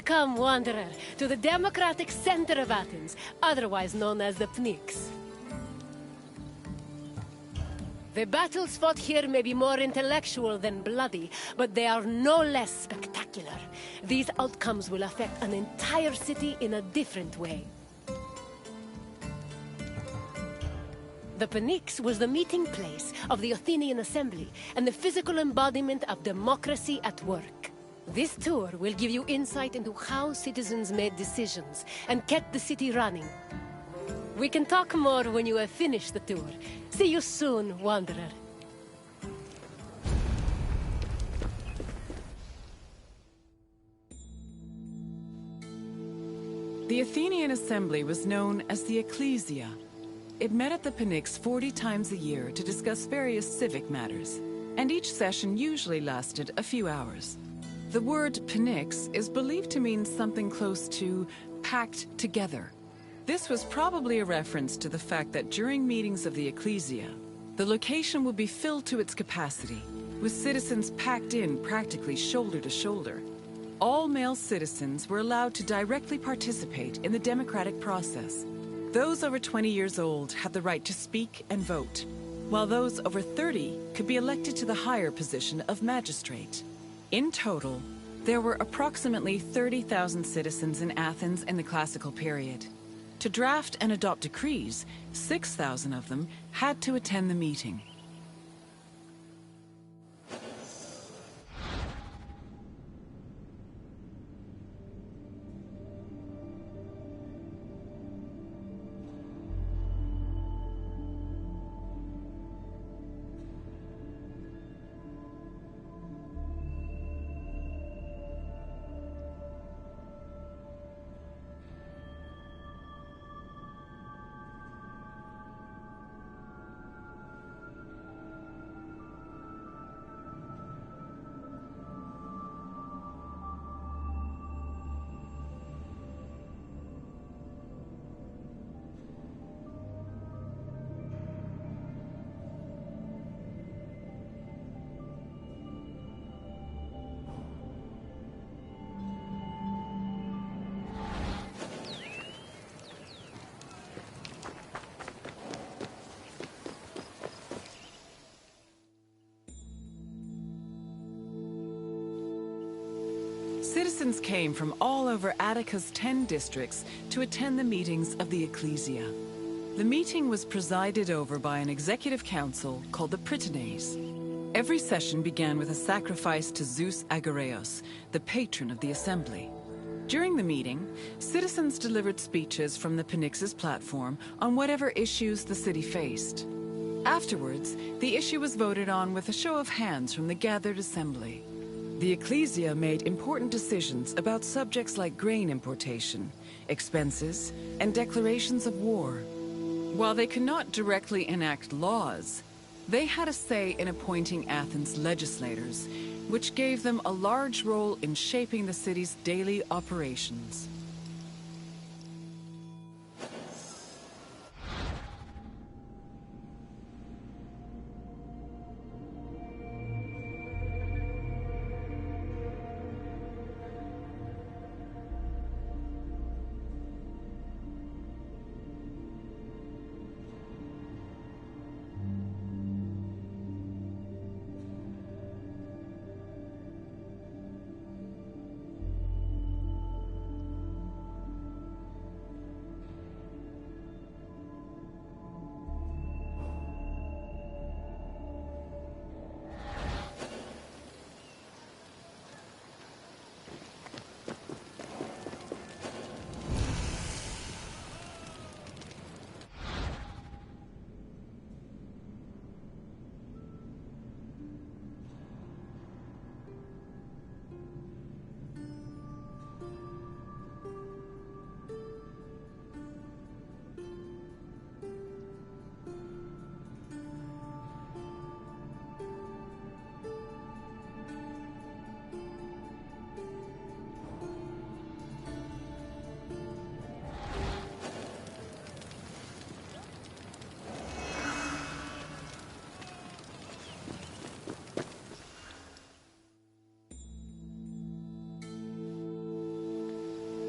Welcome, wanderer, to the democratic center of Athens, otherwise known as the Pnyx. The battles fought here may be more intellectual than bloody, but they are no less spectacular. These outcomes will affect an entire city in a different way. The Pnyx was the meeting place of the Athenian assembly and the physical embodiment of democracy at work. This tour will give you insight into how citizens made decisions and kept the city running. We can talk more when you have finished the tour. See you soon, wanderer. The Athenian assembly was known as the Ecclesia. It met at the Pnyx 40 times a year to discuss various civic matters, and each session usually lasted a few hours. The word Pnyx is believed to mean something close to packed together. This was probably a reference to the fact that during meetings of the Ecclesia, the location would be filled to its capacity, with citizens packed in practically shoulder to shoulder. All male citizens were allowed to directly participate in the democratic process. Those over 20 years old had the right to speak and vote, while those over 30 could be elected to the higher position of magistrate. In total, there were approximately 30,000 citizens in Athens in the classical period. To draft and adopt decrees, 6,000 of them had to attend the meeting. Citizens came from all over Attica's 10 districts to attend the meetings of the Ecclesia. The meeting was presided over by an executive council called the Prytanes. Every session began with a sacrifice to Zeus Agoreos, the patron of the assembly. During the meeting, citizens delivered speeches from the Pnyx's platform on whatever issues the city faced. Afterwards, the issue was voted on with a show of hands from the gathered assembly. The Ecclesia made important decisions about subjects like grain importation, expenses, and declarations of war. While they could not directly enact laws, they had a say in appointing Athens' legislators, which gave them a large role in shaping the city's daily operations.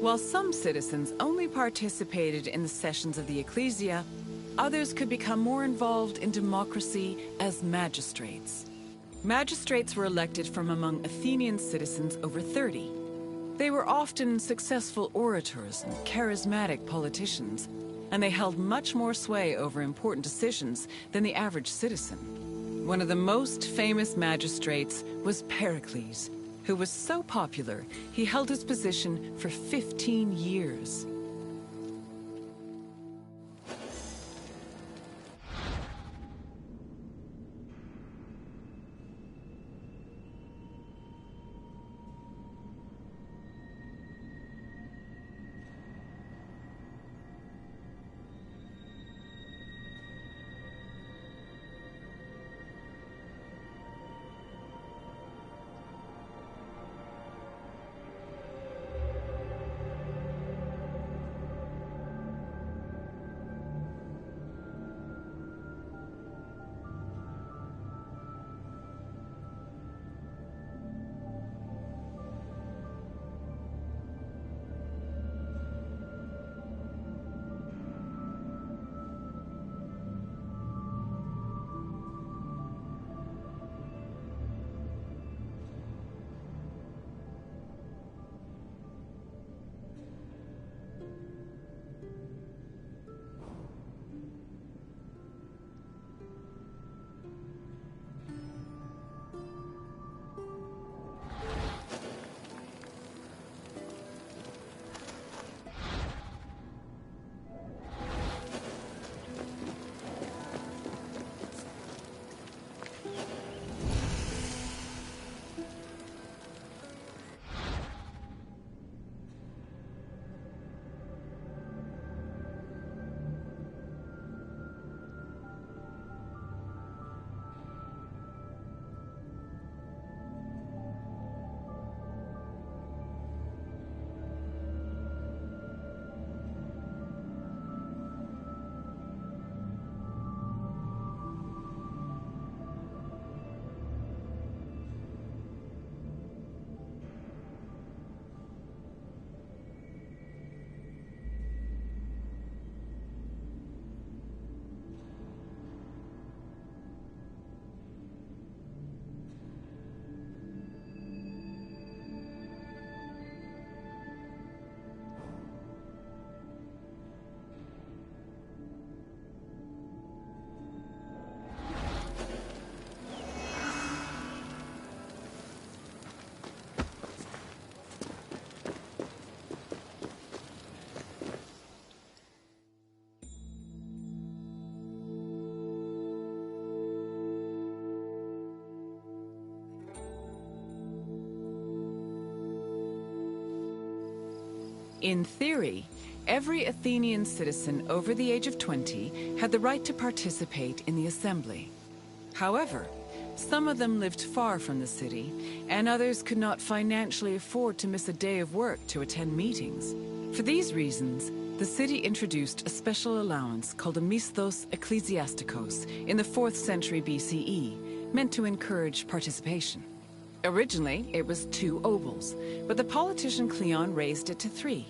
While some citizens only participated in the sessions of the ecclesia, others could become more involved in democracy as magistrates. Magistrates were elected from among Athenian citizens over 30. They were often successful orators and charismatic politicians, and they held much more sway over important decisions than the average citizen. One of the most famous magistrates was Pericles, who was so popular he held his position for 15 years. In theory, every Athenian citizen over the age of 20 had the right to participate in the assembly. However, some of them lived far from the city, and others could not financially afford to miss a day of work to attend meetings. For these reasons, the city introduced a special allowance called a misthos ecclesiasticos in the 4th century BCE, meant to encourage participation. Originally, it was 2 obols, but the politician Cleon raised it to 3.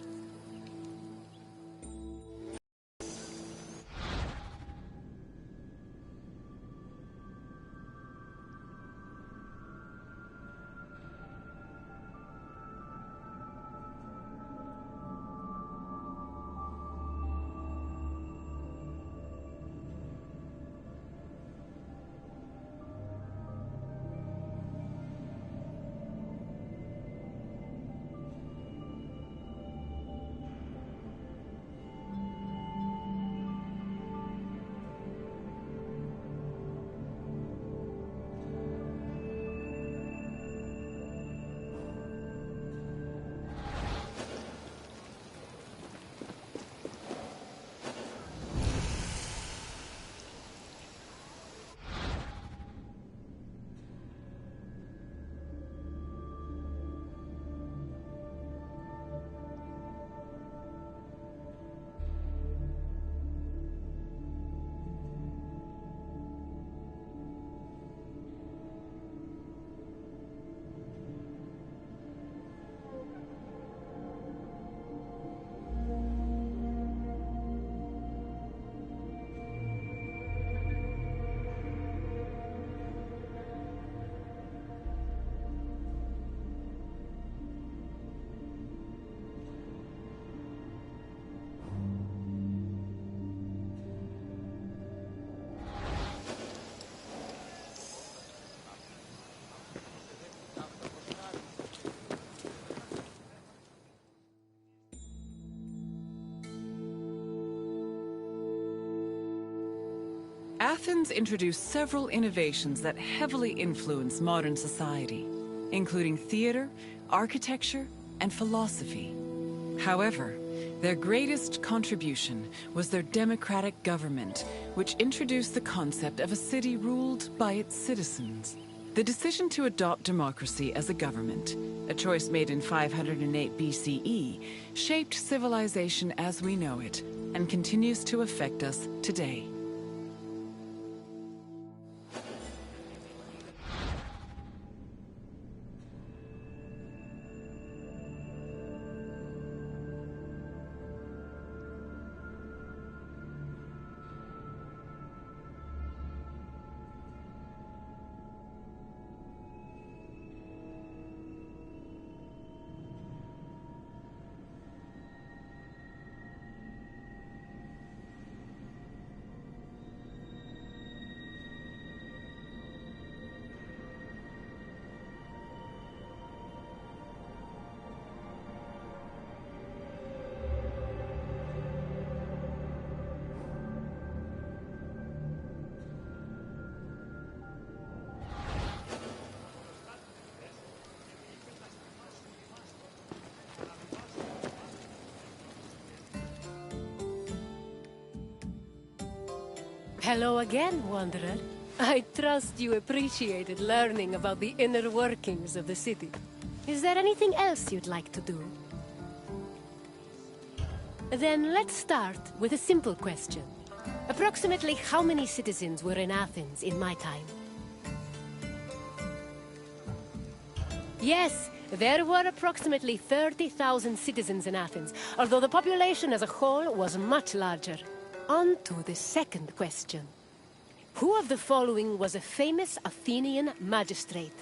Athens introduced several innovations that heavily influenced modern society, including theater, architecture, and philosophy. However, their greatest contribution was their democratic government, which introduced the concept of a city ruled by its citizens. The decision to adopt democracy as a government, a choice made in 508 BCE, shaped civilization as we know it, and continues to affect us today. Hello again, Wanderer. I trust you appreciated learning about the inner workings of the city. Is there anything else you'd like to do? Then let's start with a simple question. Approximately how many citizens were in Athens in my time? Yes, there were approximately 30,000 citizens in Athens, although the population as a whole was much larger. On to the second question. Who of the following was a famous Athenian magistrate?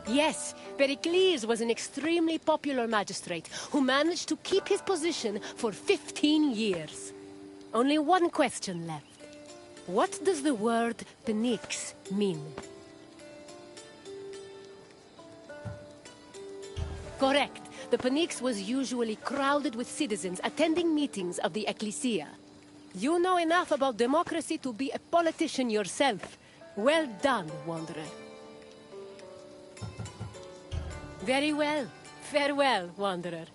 Yes, Pericles was an extremely popular magistrate who managed to keep his position for 15 years. Only one question left. What does the word Pnyx mean? Correct. The Pnyx was usually crowded with citizens attending meetings of the Ecclesia. You know enough about democracy to be a politician yourself. Well done, Wanderer. Very well. Farewell, Wanderer.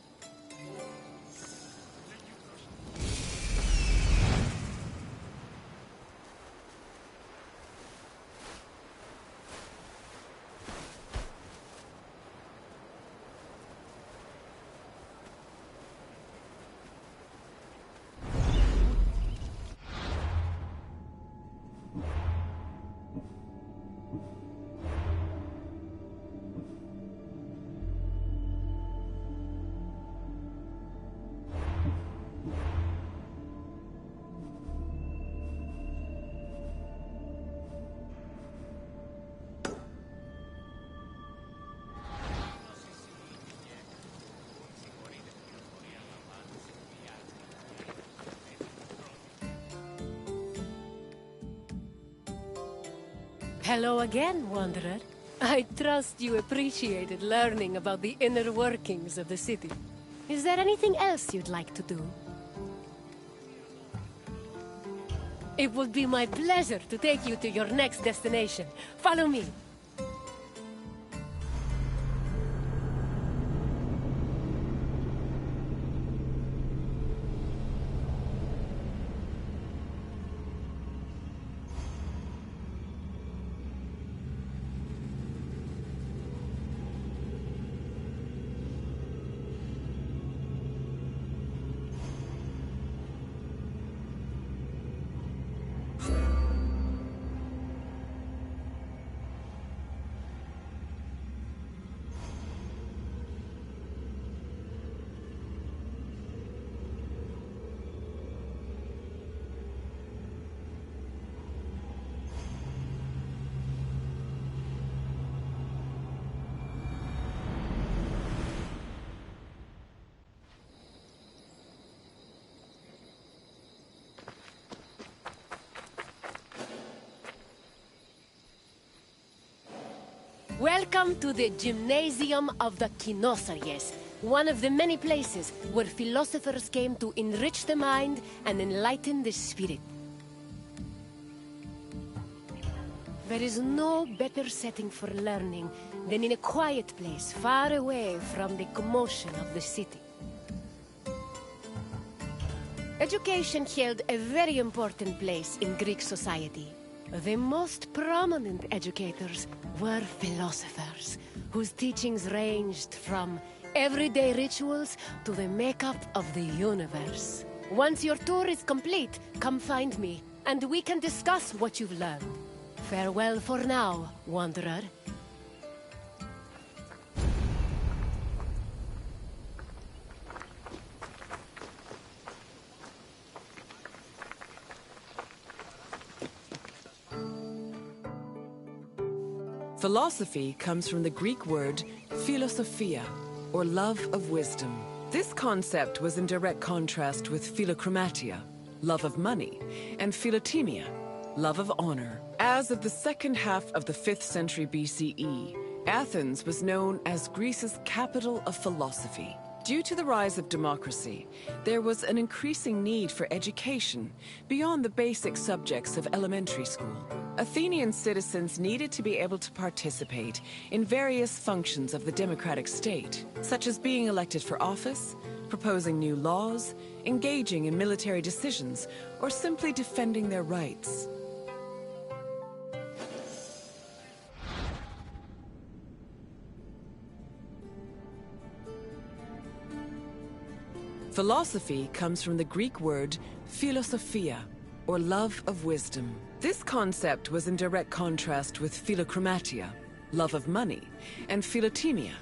Hello again, Wanderer. I trust you appreciated learning about the inner workings of the city. Is there anything else you'd like to do? It would be my pleasure to take you to your next destination. Follow me. Welcome to the Gymnasium of the Kinosaries. one of the many places where philosophers came to enrich the mind and enlighten the spirit. There is no better setting for learning than in a quiet place far away from the commotion of the city. Education held a very important place in Greek society. The most prominent educators were philosophers, whose teachings ranged from everyday rituals to the makeup of the universe. Once your tour is complete, come find me, and we can discuss what you've learned. Farewell for now, wanderer. Philosophy comes from the Greek word philosophia, or love of wisdom. This concept was in direct contrast with philochromatia, love of money, and philotimia, love of honor. As of the second half of the 5th century BCE, Athens was known as Greece's capital of philosophy. Due to the rise of democracy, there was an increasing need for education beyond the basic subjects of elementary school. Athenian citizens needed to be able to participate in various functions of the democratic state, such as being elected for office, proposing new laws, engaging in military decisions, or simply defending their rights. Philosophy comes from the Greek word philosophia, or love of wisdom. This concept was in direct contrast with philochromatia, love of money, and philotimia,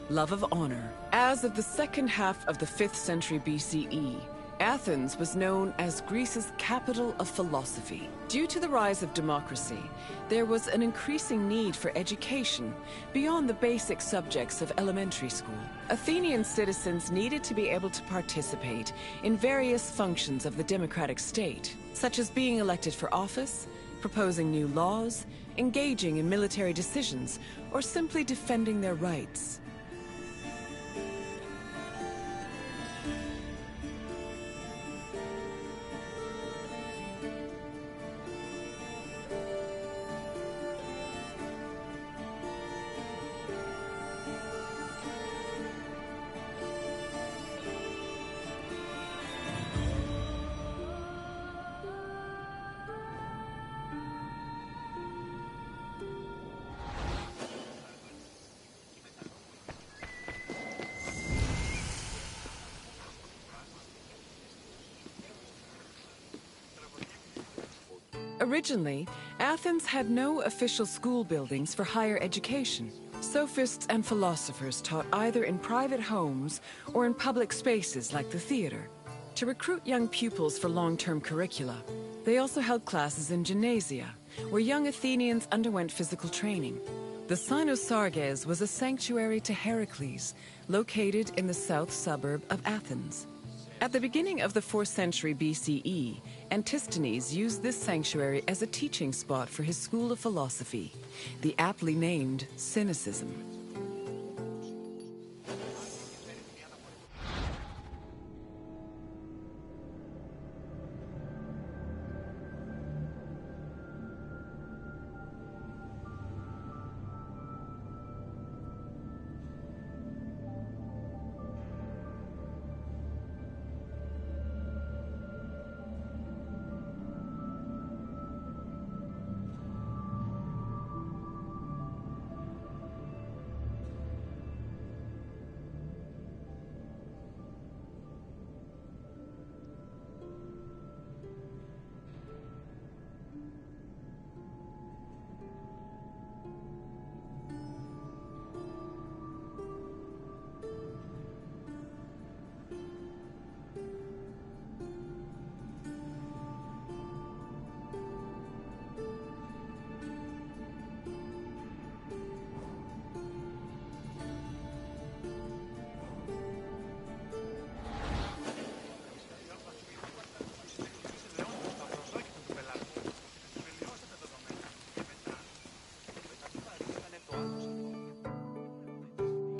love of honor. As of the second half of the 5th century BCE, Athens was known as Greece's capital of philosophy. Due to the rise of democracy, there was an increasing need for education beyond the basic subjects of elementary school. Athenian citizens needed to be able to participate in various functions of the democratic state, such as being elected for office, proposing new laws, engaging in military decisions, or simply defending their rights. Originally, Athens had no official school buildings for higher education. Sophists and philosophers taught either in private homes or in public spaces like the theater. To recruit young pupils for long-term curricula, they also held classes in gymnasia, where young Athenians underwent physical training. The Cynosarges was a sanctuary to Heracles, located in the south suburb of Athens. At the beginning of the 4th century BCE, Antisthenes used this sanctuary as a teaching spot for his school of philosophy, the aptly named Cynicism.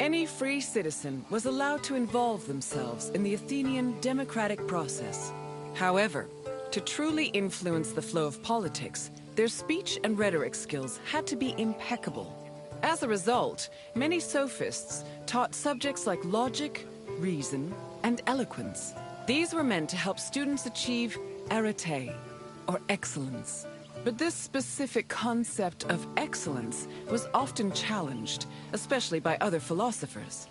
Any free citizen was allowed to involve themselves in the Athenian democratic process. However, to truly influence the flow of politics, their speech and rhetoric skills had to be impeccable. As a result, many sophists taught subjects like logic, reason, and eloquence. These were meant to help students achieve arete, or excellence. But this specific concept of excellence was often challenged, especially by other philosophers.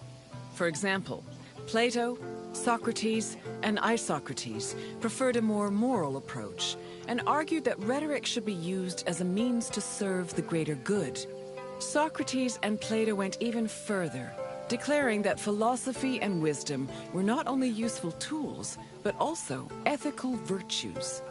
For example, Plato, Socrates, and Isocrates preferred a more moral approach and argued that rhetoric should be used as a means to serve the greater good. Socrates and Plato went even further, declaring that philosophy and wisdom were not only useful tools, but also ethical virtues.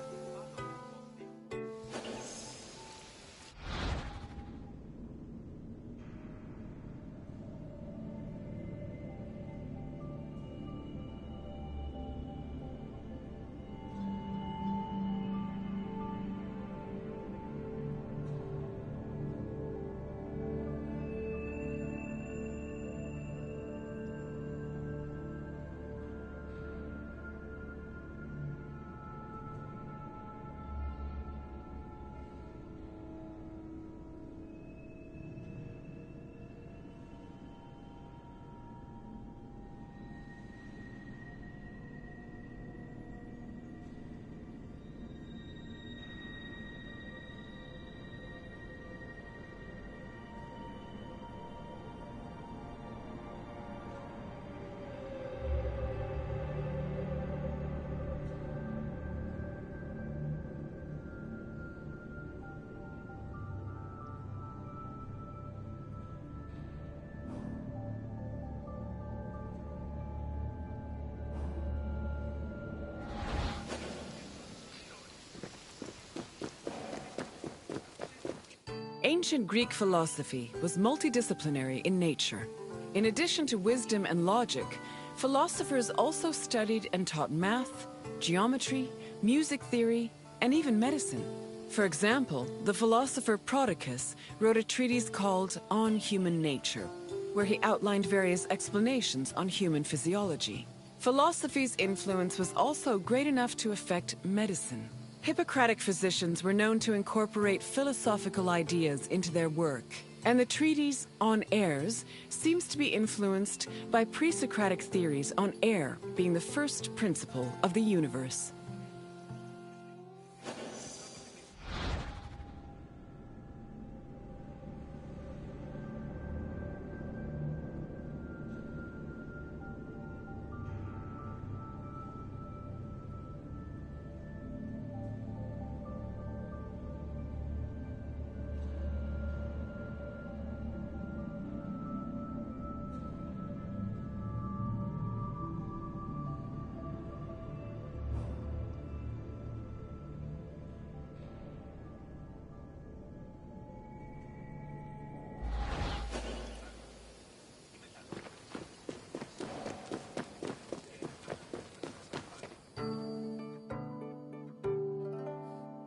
Ancient Greek philosophy was multidisciplinary in nature. In addition to wisdom and logic, philosophers also studied and taught math, geometry, music theory, and even medicine. For example, the philosopher Prodicus wrote a treatise called On Human Nature, where he outlined various explanations on human physiology. Philosophy's influence was also great enough to affect medicine. Hippocratic physicians were known to incorporate philosophical ideas into their work, and the treatise On Airs seems to be influenced by pre-Socratic theories on air being the first principle of the universe.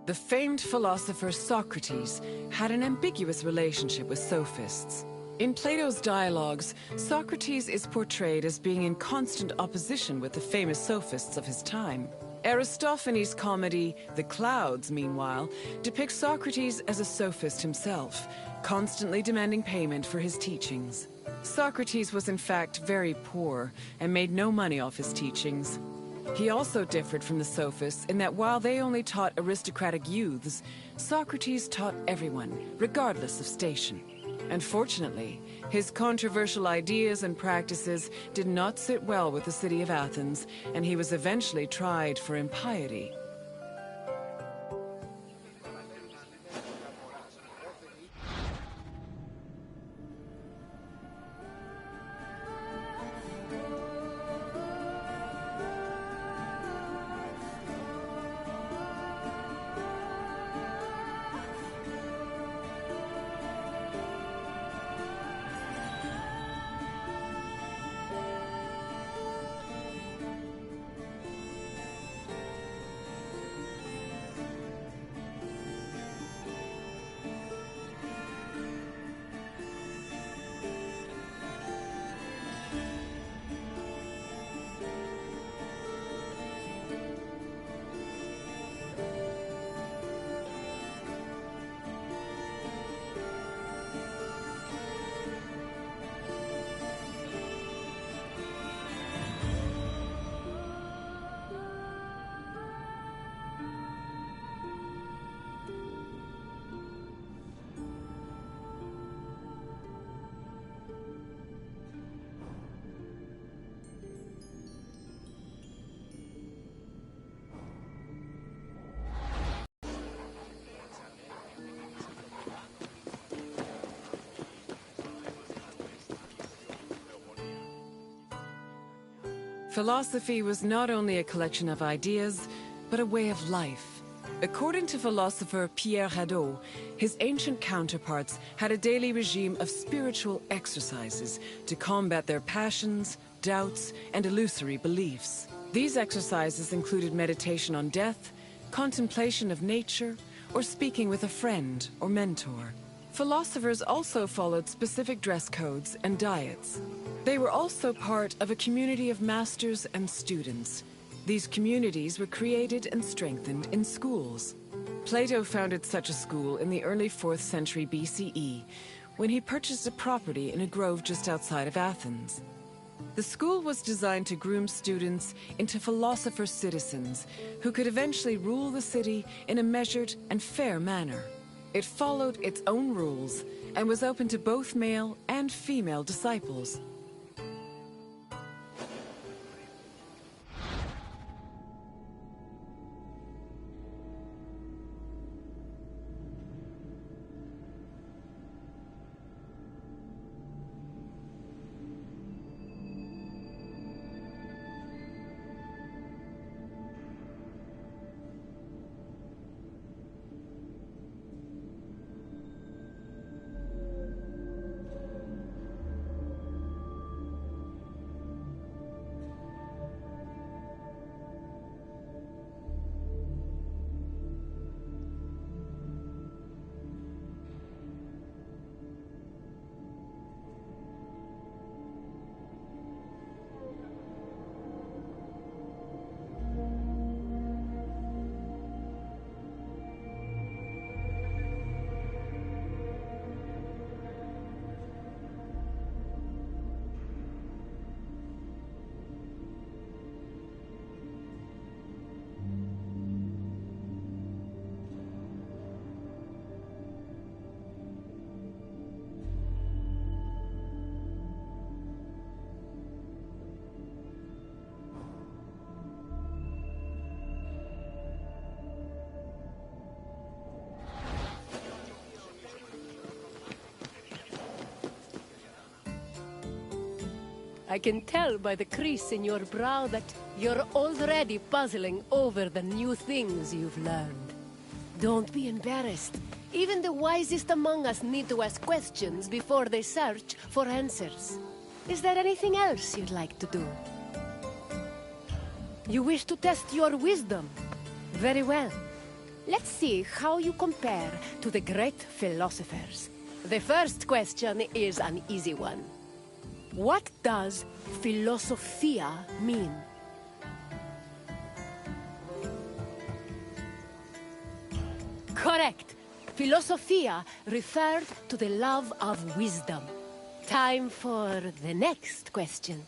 The famed philosopher Socrates had an ambiguous relationship with sophists. In Plato's dialogues, Socrates is portrayed as being in constant opposition with the famous sophists of his time. Aristophanes' comedy, The Clouds, meanwhile, depicts Socrates as a sophist himself, constantly demanding payment for his teachings. Socrates was in fact very poor and made no money off his teachings. He also differed from the sophists in that while they only taught aristocratic youths, Socrates taught everyone, regardless of station. Unfortunately, his controversial ideas and practices did not sit well with the city of Athens, and he was eventually tried for impiety. Philosophy was not only a collection of ideas, but a way of life. According to philosopher Pierre Hadot, his ancient counterparts had a daily regime of spiritual exercises to combat their passions, doubts, and illusory beliefs. These exercises included meditation on death, contemplation of nature, or speaking with a friend or mentor. Philosophers also followed specific dress codes and diets. They were also part of a community of masters and students. These communities were created and strengthened in schools. Plato founded such a school in the early 4th century BCE, when he purchased a property in a grove just outside of Athens. The school was designed to groom students into philosopher citizens who could eventually rule the city in a measured and fair manner. It followed its own rules and was open to both male and female disciples. I can tell by the crease in your brow that you're already puzzling over the new things you've learned. Don't be embarrassed. Even the wisest among us need to ask questions before they search for answers. Is there anything else you'd like to do? You wish to test your wisdom? Very well. Let's see how you compare to the great philosophers. The first question is an easy one. What does philosophia mean? Correct. Philosophia referred to the love of wisdom. Time for the next question.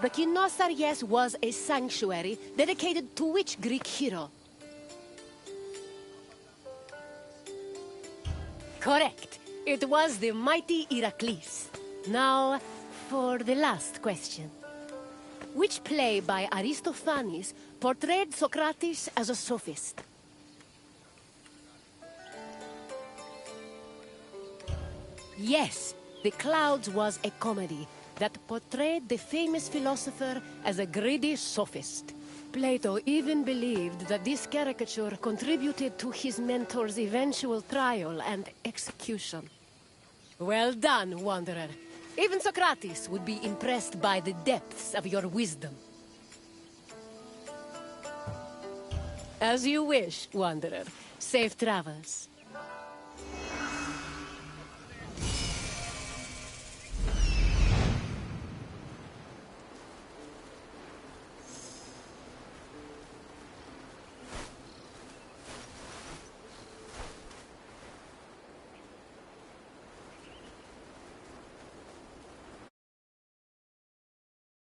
The Kynosarges was a sanctuary dedicated to which Greek hero? Correct. It was the mighty Heracles. Now, for the last question. Which play by Aristophanes portrayed Socrates as a sophist? Yes, The Clouds was a comedy that portrayed the famous philosopher as a greedy sophist. Plato even believed that this caricature contributed to his mentor's eventual trial and execution. Well done, Wanderer. Even Socrates would be impressed by the depths of your wisdom. As you wish, Wanderer. Safe travels.